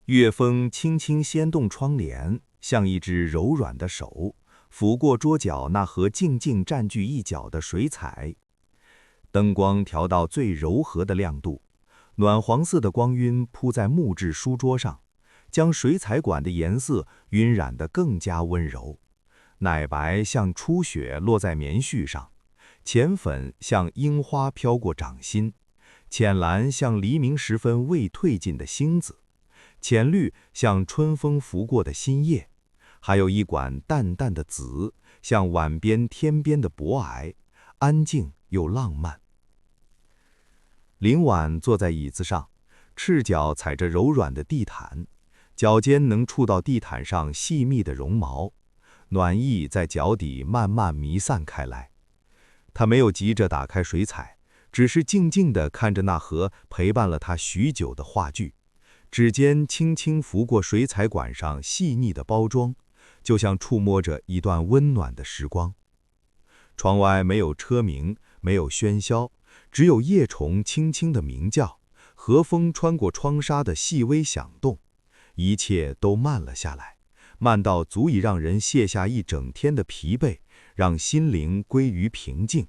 月风轻轻掀动窗帘，像一只柔软的手，抚过桌角那盒静静占据一角的水彩。灯光调到最柔和的亮度，暖黄色的光晕铺在木质书桌上，将水彩管的颜色晕染得更加温柔。奶白像初雪落在棉絮上，浅粉像樱花飘过掌心，浅蓝像黎明时分未褪尽的星子，浅绿像春风拂过的新叶，还有一管淡淡的紫，像晚边天边的薄霭，安静又浪漫。林婉坐在椅子上，赤脚踩着柔软的地毯，脚尖能触到地毯上细密的绒毛，暖意在脚底慢慢弥散开来。他没有急着打开水彩，只是静静地看着那盒陪伴了他许久的画具，指尖轻轻拂过水彩管上细腻的包装，就像触摸着一段温暖的时光。窗外没有车鸣，没有喧嚣，只有叶虫轻轻的鸣叫，和风穿过窗纱的细微响动，一切都慢了下来，慢到足以让人卸下一整天的疲惫，让心灵归于平静。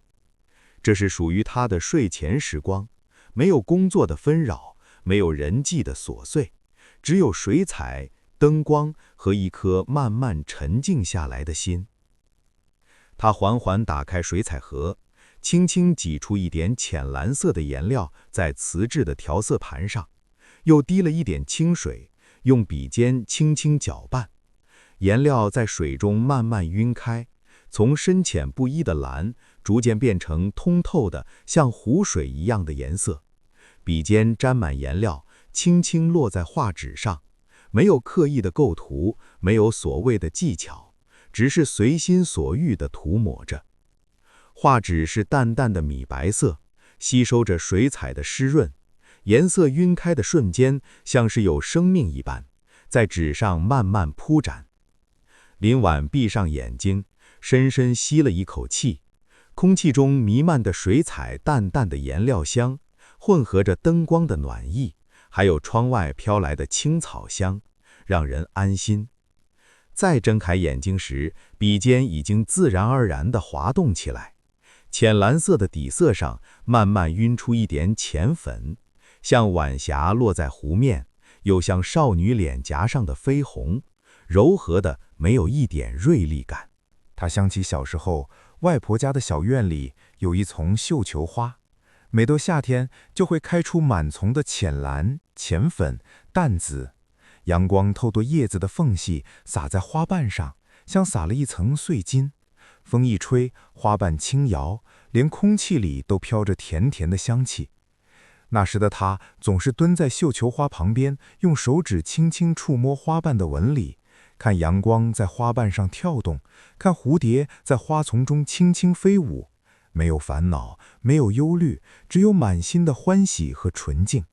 这是属于他的睡前时光，没有工作的纷扰，没有人际的琐碎，只有水彩、灯光和一颗慢慢沉静下来的心。他缓缓打开水彩盒，轻轻挤出一点浅蓝色的颜料在瓷质的调色盘上，又滴了一点清水，用笔尖轻轻搅拌。颜料在水中慢慢晕开，从深浅不一的蓝逐渐变成通透的像湖水一样的颜色。笔尖沾满颜料，轻轻落在画纸上，没有刻意的构图，没有所谓的技巧，只是随心所欲地涂抹着。画纸是淡淡的米白色，吸收着水彩的湿润，颜色晕开的瞬间，像是有生命一般，在纸上慢慢铺展。林婉闭上眼睛，深深吸了一口气，空气中弥漫的水彩淡淡的颜料香，混合着灯光的暖意，还有窗外飘来的青草香，让人安心。再睁开眼睛时，笔尖已经自然而然地滑动起来，浅蓝色的底色上慢慢晕出一点浅粉，像晚霞落在湖面，又像少女脸颊上的绯红，柔和的没有一点锐利感。他想起小时候，外婆家的小院里有一丛绣球花，每到夏天就会开出满丛的浅蓝、浅粉、淡紫，阳光透过叶子的缝隙洒在花瓣上，像撒了一层碎金。风一吹，花瓣轻摇，连空气里都飘着甜甜的香气。那时的他总是蹲在绣球花旁边，用手指轻轻触摸花瓣的纹理，看阳光在花瓣上跳动，看蝴蝶在花丛中轻轻飞舞，没有烦恼，没有忧虑，只有满心的欢喜和纯净。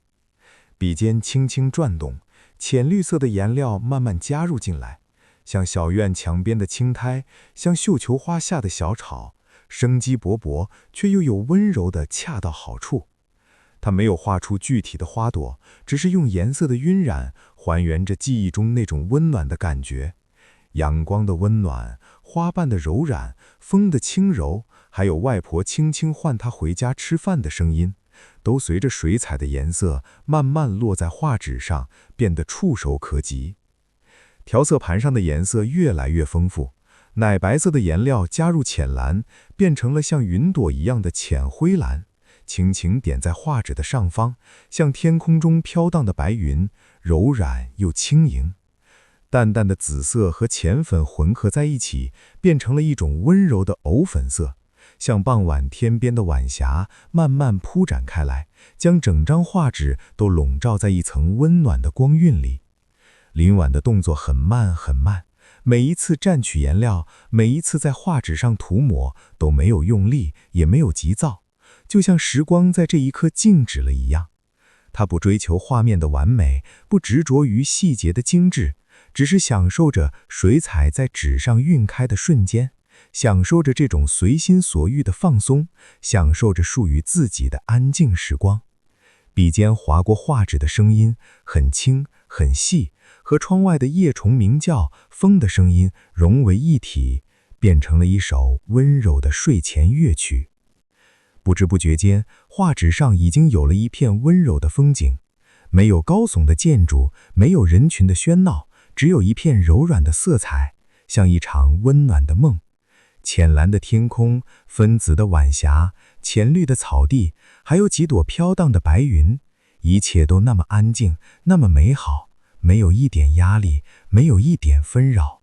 笔尖轻轻转动，浅绿色的颜料慢慢加入进来，像小院墙边的青苔，像绣球花下的小草，生机勃勃，却又有温柔的恰到好处。他没有画出具体的花朵，只是用颜色的晕染还原着记忆中那种温暖的感觉。阳光的温暖，花瓣的柔软，风的轻柔，还有外婆轻轻唤他回家吃饭的声音，都随着水彩的颜色慢慢落在画纸上，变得触手可及。调色盘上的颜色越来越丰富，奶白色的颜料加入浅蓝，变成了像云朵一样的浅灰蓝，轻轻点在画纸的上方，像天空中飘荡的白云，柔软又轻盈。淡淡的紫色和浅粉混合在一起，变成了一种温柔的藕粉色，像傍晚天边的晚霞，慢慢铺展开来，将整张画纸都笼罩在一层温暖的光晕里。林婉的动作很慢很慢，每一次蘸取颜料，每一次在画纸上涂抹，都没有用力，也没有急躁，就像时光在这一刻静止了一样。他不追求画面的完美，不执着于细节的精致，只是享受着水彩在纸上晕开的瞬间，享受着这种随心所欲的放松，享受着属于自己的安静时光。笔尖划过画纸的声音很轻很细，和窗外的叶虫鸣叫、风的声音融为一体，变成了一首温柔的睡前乐曲。不知不觉间，画纸上已经有了一片温柔的风景，没有高耸的建筑，没有人群的喧闹，只有一片柔软的色彩，像一场温暖的梦。浅蓝的天空，分紫的晚霞，浅绿的草地，还有几朵飘荡的白云，一切都那么安静，那么美好，没有一点压力，没有一点纷扰。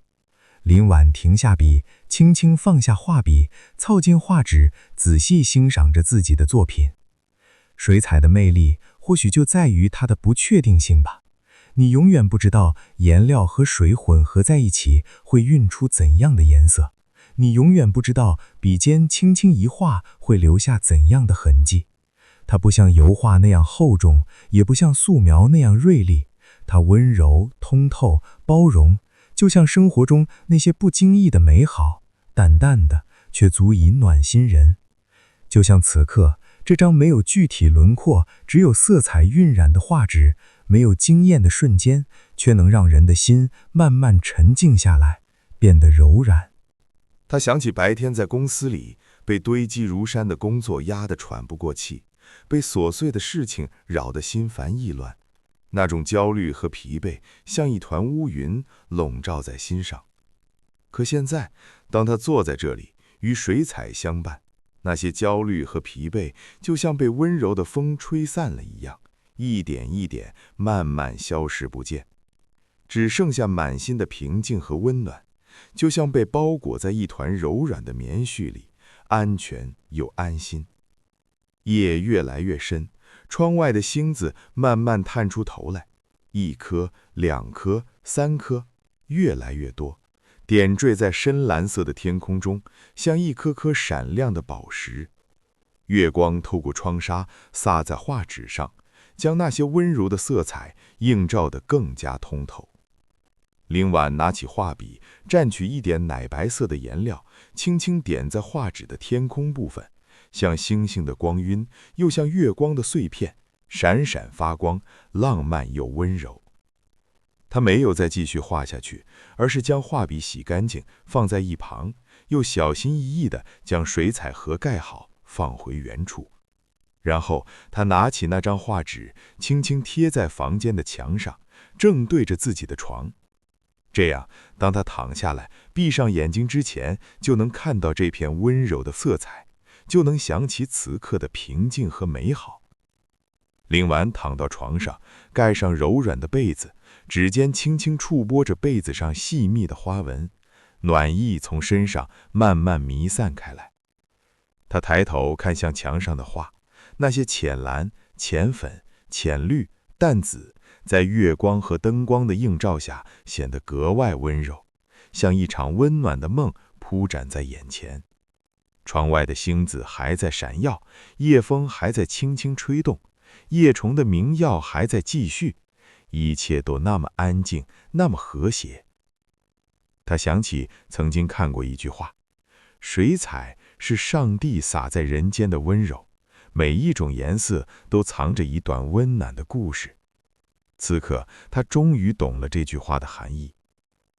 林婉停下笔，轻轻放下画笔，凑近画纸，仔细欣赏着自己的作品。水彩的魅力，或许就在于它的不确定性吧。你永远不知道颜料和水混合在一起会晕出怎样的颜色，你永远不知道笔尖轻轻一画会留下怎样的痕迹。它不像油画那样厚重，也不像素描那样锐利，它温柔、通透、包容，就像生活中那些不经意的美好，淡淡的，却足以暖心人。就像此刻，这张没有具体轮廓，只有色彩晕染的画纸，没有惊艳的瞬间，却能让人的心慢慢沉静下来，变得柔软。他想起白天在公司里被堆积如山的工作压得喘不过气，被琐碎的事情扰得心烦意乱，那种焦虑和疲惫像一团乌云笼罩在心上。可现在，当他坐在这里，与水彩相伴，那些焦虑和疲惫就像被温柔的风吹散了一样，一点一点慢慢消失不见，只剩下满心的平静和温暖，就像被包裹在一团柔软的棉絮里，安全又安心。夜越来越深，窗外的星子慢慢探出头来，一颗、两颗、三颗，越来越多，点缀在深蓝色的天空中，像一颗颗闪亮的宝石。月光透过窗纱洒在画纸上，将那些温柔的色彩映照得更加通透。林婉拿起画笔，蘸取一点奶白色的颜料，轻轻点在画纸的天空部分，像星星的光晕，又像月光的碎片，闪闪发光，浪漫又温柔。他没有再继续画下去，而是将画笔洗干净，放在一旁，又小心翼翼地将水彩盒盖好，放回原处。然后他拿起那张画纸，轻轻贴在房间的墙上，正对着自己的床。这样，当他躺下来，闭上眼睛之前，就能看到这片温柔的色彩，就能想起此刻的平静和美好。林婉躺到床上，盖上柔软的被子，指尖轻轻触摸着被子上细密的花纹，暖意从身上慢慢弥散开来。他抬头看向墙上的画，那些浅蓝、浅粉、浅绿、淡紫，在月光和灯光的映照下显得格外温柔，像一场温暖的梦铺展在眼前。窗外的星子还在闪耀，夜风还在轻轻吹动，夜虫的鸣叫还在继续，一切都那么安静，那么和谐。他想起曾经看过一句话：水彩是上帝洒在人间的温柔，每一种颜色都藏着一段温暖的故事。此刻，他终于懂了这句话的含义。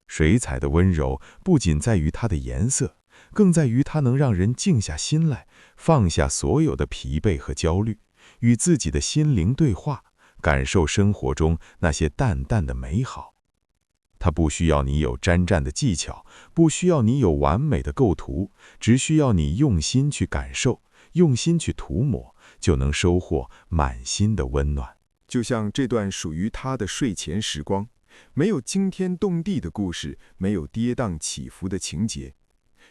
水彩的温柔不仅在于它的颜色，更在于它能让人静下心来，放下所有的疲惫和焦虑，与自己的心灵对话，感受生活中那些淡淡的美好。它不需要你有沾蘸的技巧，不需要你有完美的构图，只需要你用心去感受，用心去涂抹，就能收获满心的温暖。就像这段属于他的睡前时光，没有惊天动地的故事，没有跌宕起伏的情节，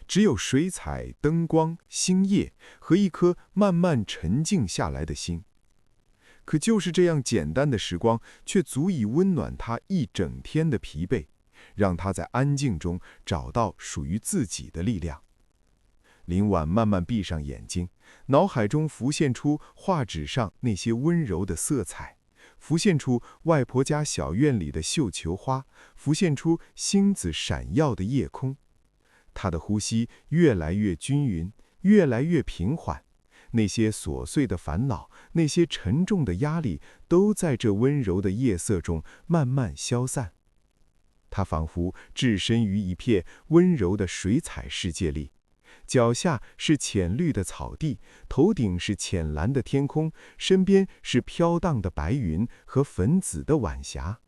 只有水彩、灯光、星夜和一颗慢慢沉静下来的心。可就是这样简单的时光，却足以温暖他一整天的疲惫，让他在安静中找到属于自己的力量。林婉慢慢闭上眼睛，脑海中浮现出画纸上那些温柔的色彩，浮现出外婆家小院里的绣球花，浮现出星子闪耀的夜空。他的呼吸越来越均匀，越来越平缓，那些琐碎的烦恼，那些沉重的压力，都在这温柔的夜色中慢慢消散。他仿佛置身于一片温柔的水彩世界里，脚下是浅绿的草地，头顶是浅蓝的天空，身边是飘荡的白云和粉紫的晚霞。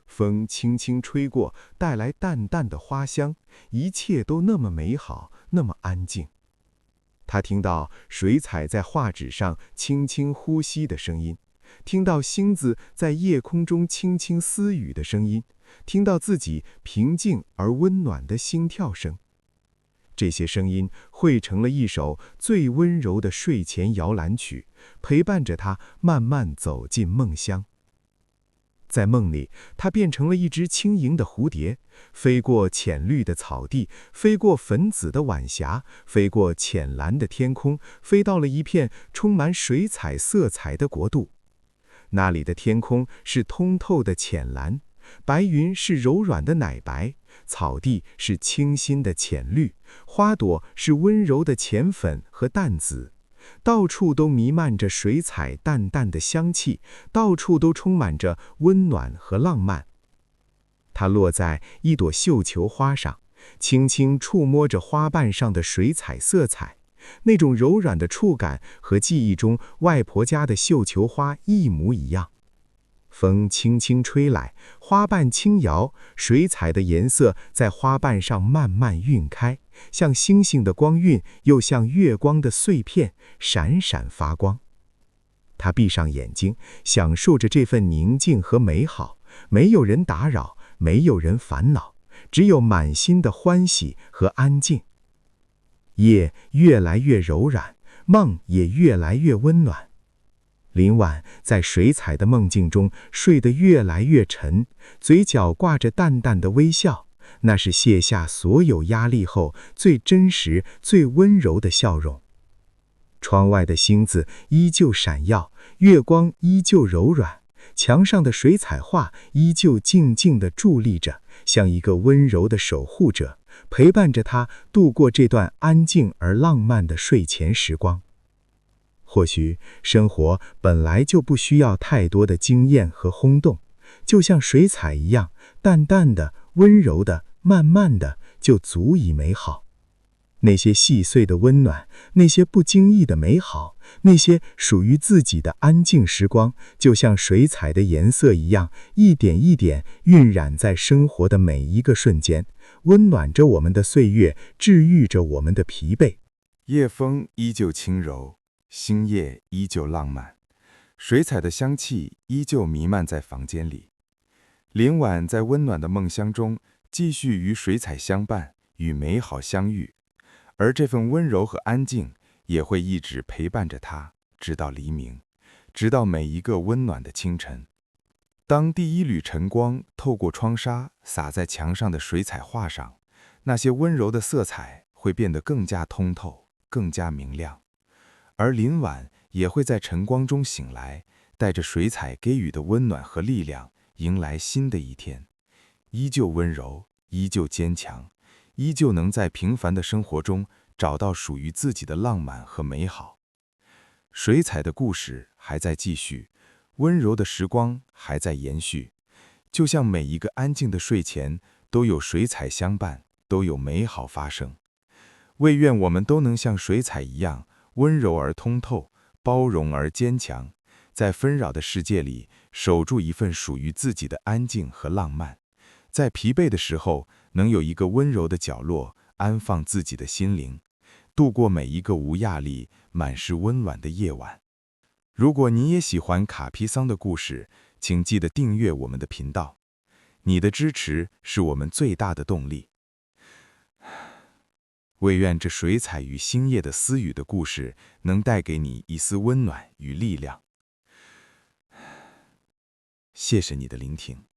风轻轻吹过，带来淡淡的花香，一切都那么美好，那么安静。他听到水彩在画纸上轻轻呼吸的声音，听到星子在夜空中轻轻私语的声音，听到自己平静而温暖的心跳声。这些声音汇成了一首最温柔的睡前摇篮曲，陪伴着他慢慢走进梦乡。在梦里，他变成了一只轻盈的蝴蝶，飞过浅绿的草地，飞过粉紫的晚霞，飞过浅蓝的天空，飞到了一片充满水彩色彩的国度。那里的天空是通透的浅蓝，白云是柔软的奶白，草地是清新的浅绿，花朵是温柔的浅粉和淡紫。到处都弥漫着水彩淡淡的香气，到处都充满着温暖和浪漫。它落在一朵绣球花上，轻轻触摸着花瓣上的水彩色彩，那种柔软的触感和记忆中外婆家的绣球花一模一样。风轻轻吹来，花瓣轻摇，水彩的颜色在花瓣上慢慢晕开，像星星的光晕，又像月光的碎片，闪闪发光。他闭上眼睛，享受着这份宁静和美好，没有人打扰，没有人烦恼，只有满心的欢喜和安静。夜越来越柔软，梦也越来越温暖。林婉在水彩的梦境中睡得越来越沉，嘴角挂着淡淡的微笑，那是卸下所有压力后最真实、最温柔的笑容。窗外的星子依旧闪耀，月光依旧柔软，墙上的水彩画依旧静静地伫立着，像一个温柔的守护者，陪伴着他度过这段安静而浪漫的睡前时光。或许生活本来就不需要太多的惊艳和轰动，就像水彩一样，淡淡的、温柔的、慢慢的，就足以美好。那些细碎的温暖，那些不经意的美好，那些属于自己的安静时光，就像水彩的颜色一样，一点一点晕染在生活的每一个瞬间，温暖着我们的岁月，治愈着我们的疲惫。夜风依旧轻柔，星夜依旧浪漫，水彩的香气依旧弥漫在房间里。林婉在温暖的梦乡中，继续与水彩相伴，与美好相遇，而这份温柔和安静也会一直陪伴着她，直到黎明，直到每一个温暖的清晨。当第一缕晨光透过窗纱洒在墙上的水彩画上，那些温柔的色彩会变得更加通透，更加明亮。而林婉也会在晨光中醒来，带着水彩给予的温暖和力量，迎来新的一天，依旧温柔，依旧坚强，依旧能在平凡的生活中找到属于自己的浪漫和美好。水彩的故事还在继续，温柔的时光还在延续，就像每一个安静的睡前，都有水彩相伴，都有美好发生。唯愿我们都能像水彩一样，温柔而通透，包容而坚强，在纷扰的世界里守住一份属于自己的安静和浪漫，在疲惫的时候能有一个温柔的角落安放自己的心灵，度过每一个无压力、满是温暖的夜晚。如果你也喜欢卡皮桑的故事，请记得订阅我们的频道，你的支持是我们最大的动力。唯愿这水彩与星夜的私语的故事能带给你一丝温暖与力量。谢谢你的聆听。